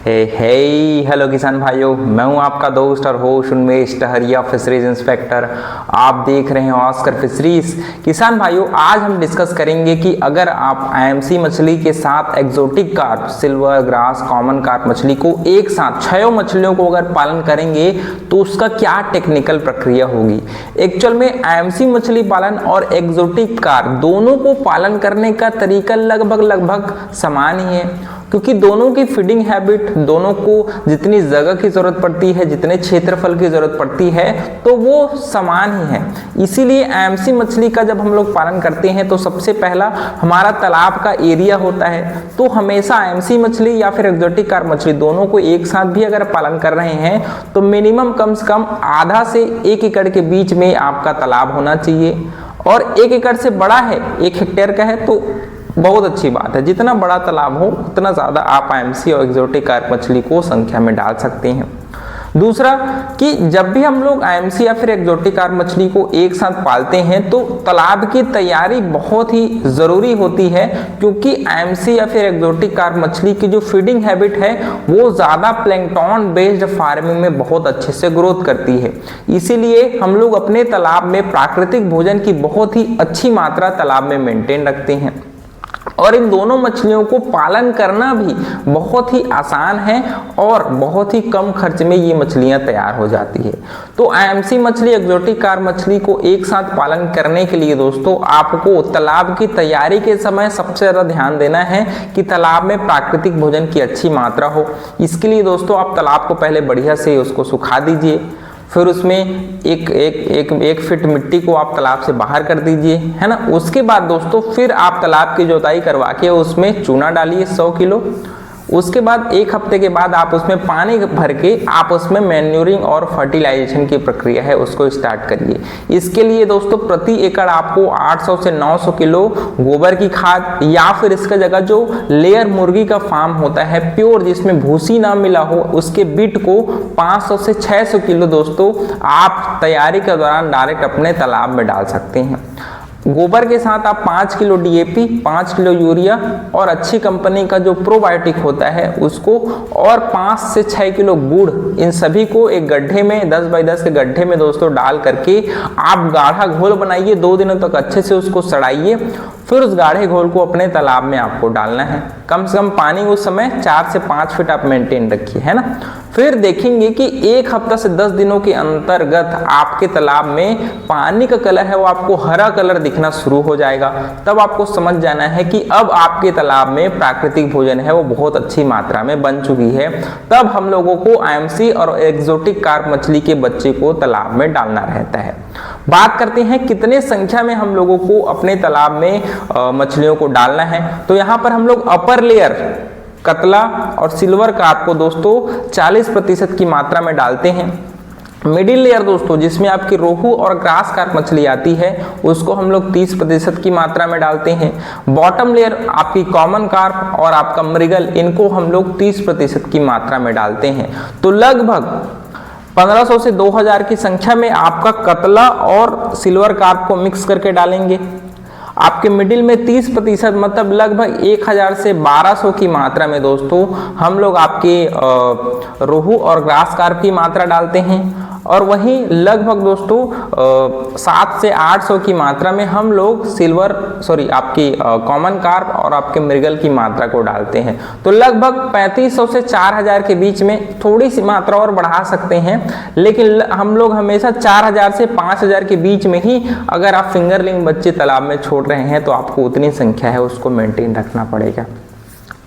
Hello किसान भाइयों, मैं हूं आपका दोस्त और होस्ट उन्मेष टहरिया फिशरीज इंस्पेक्टर। आप देख रहे हैं ऑस्कर फिशरीज। किसान भाइयों, आज हम डिस्कस करेंगे कि अगर आप आईएमसी मछली के साथ exotic carp, silver grass, common carp मछली को एक साथ 6 मछलियों को अगर पालन करेंगे तो उसका क्या टेक्निकल प्रक्रिया होगी। एक्चुअल में आईएमसी मछली पालन और एक्सोटिक कार्प दोनों को पालन करने का तरीका लगभग समान ही है, क्योंकि दोनों की फीडिंग हैबिट, दोनों को जितनी जगह की जरूरत पड़ती है, जितने क्षेत्रफल की जरूरत पड़ती है, तो वो समान ही है। इसीलिए आईएमसी मछली का जब हम लोग पालन करते हैं तो सबसे पहला हमारा तालाब का एरिया होता है। तो हमेशा आईएमसी मछली या फिर एक्सोटिक कार्प मछली दोनों को एक साथ भी अगर पालन कर रहे हैं तो मिनिमम कम से कम आधा से 1 एकड़ के बीच में आपका तालाब होना चाहिए। और 1 एकड़ से बड़ा है, 1 हेक्टेयर का है तो बहुत अच्छी बात है। जितना बड़ा तालाब हो उतना ज़्यादा आप आईएमसी और एक्सोटिक कार्प मछली को संख्या में डाल सकते हैं। दूसरा कि जब भी हम लोग आईएमसी या फिर एक्सोटिक कार्प मछली को एक साथ पालते हैं तो तालाब की तैयारी बहुत ही ज़रूरी होती है, क्योंकि आईएमसी या फिर एक्सोटिक कार्प मछली की जो फीडिंग हैबिट है वो ज़्यादा प्लैंकटन बेस्ड फार्मिंग में बहुत अच्छे से ग्रोथ करती है। इसीलिए हम लोग अपने तालाब में प्राकृतिक भोजन की बहुत ही अच्छी मात्रा तालाब में मेंटेन रखते हैं। और इन दोनों मछलियों को पालन करना भी बहुत ही आसान है और बहुत ही कम खर्च में ये मछलियां तैयार हो जाती है। तो आईएमसी मछली, एक्सोटिक कार्प मछली को एक साथ पालन करने के लिए दोस्तों आपको तालाब की तैयारी के समय सबसे ज़्यादा ध्यान देना है कि तालाब में प्राकृतिक भोजन की अच्छी मात्रा हो। इसके लिए दोस्तों आप तालाब को पहले बढ़िया से उसको सुखा दीजिए, फिर उसमें एक फीट मिट्टी को आप तालाब से बाहर कर दीजिए, है ना। उसके बाद दोस्तों फिर आप तालाब की जुताई करवा के उसमें चूना डालिए 100 किलो। उसके बाद 1 हफ्ते के बाद आप उसमें पानी भर के आप उसमें मैन्यूरिंग और फर्टिलाइजेशन की प्रक्रिया है उसको स्टार्ट करिए। इसके लिए दोस्तों प्रति एकड़ आपको 800 से 900 किलो गोबर की खाद, या फिर इसका जगह जो लेयर मुर्गी का फार्म होता है प्योर, जिसमें भूसी ना मिला हो, उसके बिट को 500 से 600 किलो दोस्तों आप तैयारी के दौरान डायरेक्ट अपने तालाब में डाल सकते हैं। गोबर के साथ आप 5 किलो डीएपी, 5 किलो यूरिया और अच्छी कंपनी का जो प्रोबायोटिक होता है उसको, और 5 से 6 किलो गुड़, इन सभी को एक गड्ढे में 10 बाई 10 के गड्ढे में दोस्तों डाल करके आप गाढ़ा घोल बनाइए। 2 दिनों तक अच्छे से उसको सड़ाइए, फिर उस गाढ़े घोल को अपने तालाब में आपको डालना है। कम से कम पानी उस समय 4 से 5 फीट आप मेंटेन रखिए, है ना। फिर देखेंगे कि 1 हफ्ता से 10 दिनों के अंतर्गत आपके तालाब में पानी का कलर है वो आपको हरा कलर दिखना शुरू हो जाएगा। तब आपको समझ जाना है कि अब आपके तालाब में प्राकृतिक भोजन है वो बहुत अच्छी मात्रा में बन चुकी है। तब हम लोगों को आईएमसी और एक्सोटिक कार्प मछली के बच्चे को तालाब में डालना रहता है। बात करते हैं कितने संख्या में हम लोगों को अपने तालाब में मछलियों को डालना है। तो यहाँ पर हम लोग अपर लेयर कतला और सिल्वर कार्प को दोस्तों 40% की मात्रा में डालते हैं। मिडिल लेयर दोस्तों जिसमें आपकी रोहू और ग्रास कार्प मछली आती है उसको हम लोग 30% की मात्रा में डालते हैं। बॉटम लेयर आपकी कॉमन कार्प और आपका मृगल, इनको हम लोग 30% की मात्रा में डालते हैं। तो लगभग 1500 से 2000 की संख्या में आपका कतला और सिल्वर कार्प को मिक्स करके डालेंगे। आपके मिडिल में 30% मतलब लगभग 1000 से 1200 की मात्रा में दोस्तों हम लोग आपके रोहू और ग्रास कार्प की मात्रा डालते हैं। और वहीं लगभग दोस्तों 7 से 800 की मात्रा में हम लोग आपकी कॉमन कार्प और आपके मृगल की मात्रा को डालते हैं। तो लगभग 3500 से 4000 के बीच में, थोड़ी सी मात्रा और बढ़ा सकते हैं, लेकिन हम लोग हमेशा 4000 से 5000 के बीच में ही, अगर आप फिंगरलिंग बच्चे तालाब में छोड़ रहे हैं तो आपको उतनी संख्या है उसको मेंटेन रखना पड़ेगा।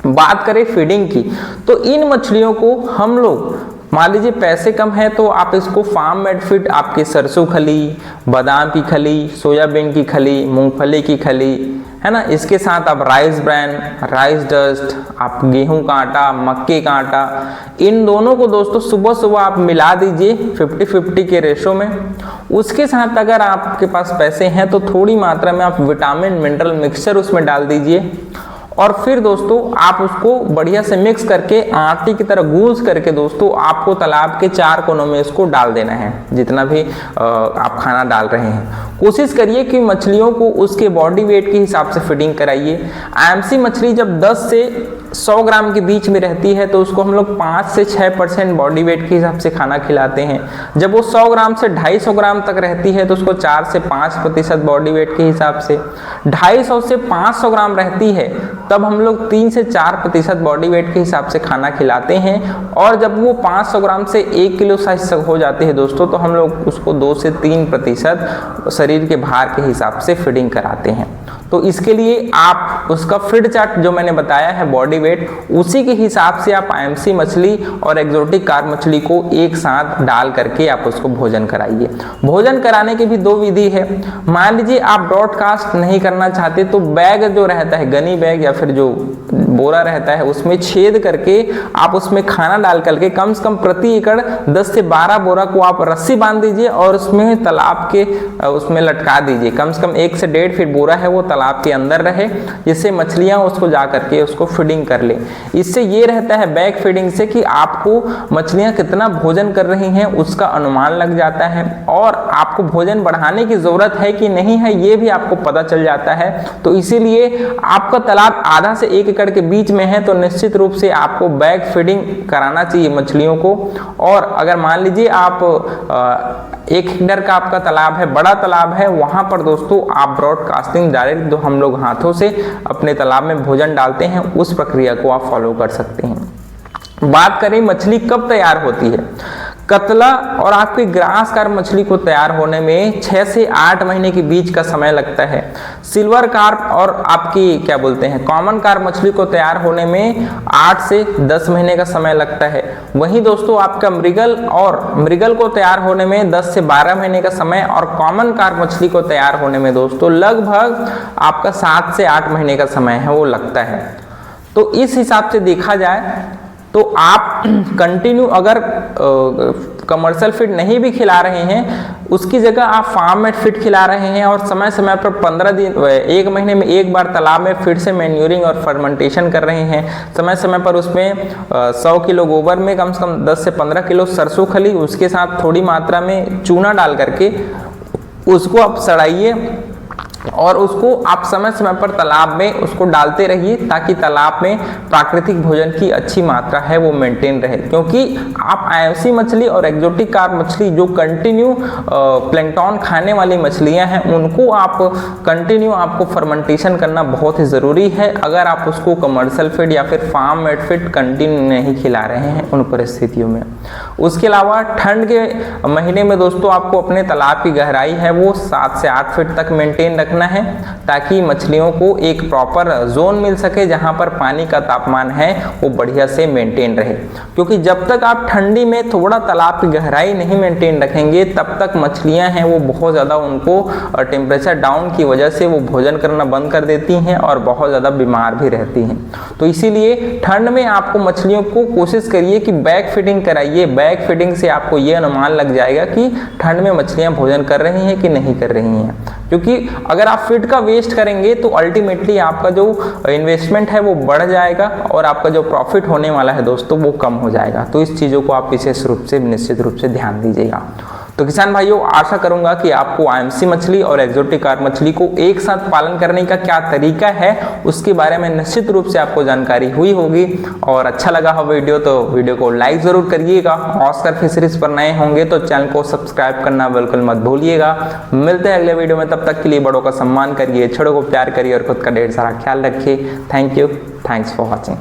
बात करें फीडिंग की, तो इन मछलियों को हम लोग, मान लीजिए पैसे कम है तो आप इसको फार्म मेड फीड, आपके सरसों खली, बादाम की खली, सोयाबीन की खली, मूंगफली की खली, है ना, इसके साथ आप राइस ब्रैन, राइस डस्ट, आप गेहूं का आटा, मक्के का आटा, इन दोनों को दोस्तों सुबह सुबह आप मिला दीजिए 50-50 के रेशो में। उसके साथ अगर आपके पास पैसे हैं तो थोड़ी मात्रा में आप विटामिन मिनरल मिक्सचर उसमें डाल दीजिए। और फिर दोस्तों आप उसको बढ़िया से मिक्स करके आटे की तरह गूंज करके दोस्तों आपको तालाब के 4 कोनों में इसको डाल देना है। जितना भी आप खाना डाल रहे हैं कोशिश करिए कि मछलियों को उसके बॉडी वेट के हिसाब से फीडिंग कराइए। आईएमसी मछली जब 10 से 100 ग्राम के बीच में रहती है तो उसको हम लोग 5 से 6% बॉडी वेट के हिसाब से खाना खिलाते हैं। जब वो 100 ग्राम से 250 ग्राम तक रहती है तो उसको 4 से 5% बॉडी वेट के हिसाब से, 250 से 500 ग्राम रहती है तब हम लोग 3 से 4% बॉडी वेट के हिसाब से खाना खिलाते हैं। और जब वो 500 ग्राम से 1 किलो साइज तक हो जाती है दोस्तों तो हम लोग उसको 2 से 3% शरीर के भार के हिसाब से फीडिंग कराते हैं। तो इसके लिए आप उसका फीड चार्ट जो मैंने बताया है बॉडी वेट, उसी के हिसाब से आप आईएमसी मछली और एक्सोटिक कार्प मछली को एक साथ डाल करके आप उसको भोजन कराइए। भोजन कराने की भी 2 विधि है। मान लीजिए आप ब्रॉडकास्ट नहीं करना चाहते तो बैग जो रहता है, गनी बैग या फिर जो बोरा रहता है, उसमें छेद करके आप उसमें खाना डाल करके कम से कम प्रति एकड़ 10 से 12 बोरा को आप रस्सी बांध दीजिए और उसमें तालाब के उसमें लटका दीजिए। कम से कम 1 से 1.5 फीट बोरा है वो तालाब के अंदर रहे, जिससे मछलियां उसको जा करके उसको फीडिंग कर ले। इससे ये रहता है बैग फीडिंग से कि आपको मछलियां कितना भोजन कर रही हैं उसका अनुमान लग जाता है और आपको भोजन बढ़ाने की जरूरत है कि नहीं है ये भी आपको पता चल जाता है। तो इसीलिए आपका तालाब आधा से 1 एकड़ के बीच में है तो निश्चित रूप से आपको बैग फीडिंग कराना चाहिए मछलियों को। और अगर मान लीजिए आप 1 हेक्टेयर का आपका तालाब है, बड़ा तालाब है, वहां पर दोस्तों आप ब्रॉडकास्टिंग डायरेक्ट जो हम लोग हाथों से अपने तालाब में भोजन डालते हैं उस प्रक्रिया को आप फॉलो कर सकते हैं। बात करें मछली कब तैयार होती है, कतला और आपकी ग्रास कार्प मछली को तैयार होने में 6 से 8 महीने के बीच का समय लगता है। सिल्वर कार्प और आपकी क्या बोलते हैं कॉमन कार्प मछली को तैयार होने में 8 से 10 महीने का समय लगता है। वहीं दोस्तों आपका मृगल को तैयार होने में 10 से 12 महीने का समय और कॉमन कार्प मछली को तैयार होने में दोस्तों लगभग आपका 7 से 8 महीने का समय है वो लगता है। तो इस हिसाब से देखा जाए तो आप कंटिन्यू अगर कमर्शियल फीड नहीं भी खिला रहे हैं उसकी जगह आप फार्म मेड फीड खिला रहे हैं और समय समय पर 15 दिन 1 महीने में एक बार तालाब में फिर से मैन्यूरिंग और फर्मेंटेशन कर रहे हैं, समय समय पर उसमें 100 किलो गोबर में कम से कम 10 से 15 किलो सरसों खली उसके साथ थोड़ी मात्रा में चूना डाल करके उसको आप सड़ाइए और उसको आप समय समय पर तालाब में उसको डालते रहिए ताकि तालाब में प्राकृतिक भोजन की अच्छी मात्रा है वो मेंटेन रहे। क्योंकि आप आईएमसी मछली और एक्सोटिक कार्प मछली जो कंटिन्यू प्लैंकटन खाने वाली मछलियां हैं उनको आप कंटिन्यू आपको फर्मेंटेशन करना बहुत ही ज़रूरी है अगर आप उसको कमर्शियल फीड या फिर फार्म मेड फीड कंटिन्यू नहीं खिला रहे हैं उन परिस्थितियों में। उसके अलावा ठंड के महीने में दोस्तों आपको अपने तालाब की गहराई है वो 7 से 8 फीट तक मेंटेन रखना है ताकि मछलियों को एक प्रॉपर जोन मिल सके जहां पर पानी का तापमान है वो बढ़िया से मेंटेन रहे। क्योंकि जब तक आप ठंडी में थोड़ा तालाब की गहराई नहीं मेंटेन रखेंगे तब तक मछलियां हैं वो बहुत ज़्यादा उनको टेम्परेचर डाउन की वजह से वो भोजन करना बंद कर देती हैं और बहुत ज़्यादा बीमार भी रहती हैं। तो इसीलिए ठंड में आपको मछलियों को कोशिश करिए कि बैग फीडिंग कराइए। बैग फीडिंग से आपको ये अनुमान लग जाएगा कि ठंड में मछलियां भोजन कर रही हैं कि नहीं कर रही हैं। क्योंकि अगर आप फीड का वेस्ट करेंगे तो अल्टीमेटली आपका जो इन्वेस्टमेंट है वो बढ़ जाएगा और आपका जो प्रॉफिट होने वाला है दोस्तों वो कम हो जाएगा। तो इस चीज़ों को आप विशेष रूप से निश्चित रूप से ध्यान दीजिएगा। तो किसान भाइयों आशा करूंगा कि आपको आईएमसी मछली और एक्सोटिक कार्प मछली को एक साथ पालन करने का क्या तरीका है उसके बारे में निश्चित रूप से आपको जानकारी हुई होगी। और अच्छा लगा हो वीडियो तो वीडियो को लाइक जरूर करिएगा। ऑस्कर फिशरीज पर नए होंगे तो चैनल को सब्सक्राइब करना बिल्कुल मत भूलिएगा। मिलते हैं अगले वीडियो में, तब तक के लिए बड़ों का सम्मान करिए, छोटों को प्यार करिए और खुद का ढेर सारा ख्याल रखिए। Thank you, thanks for watching.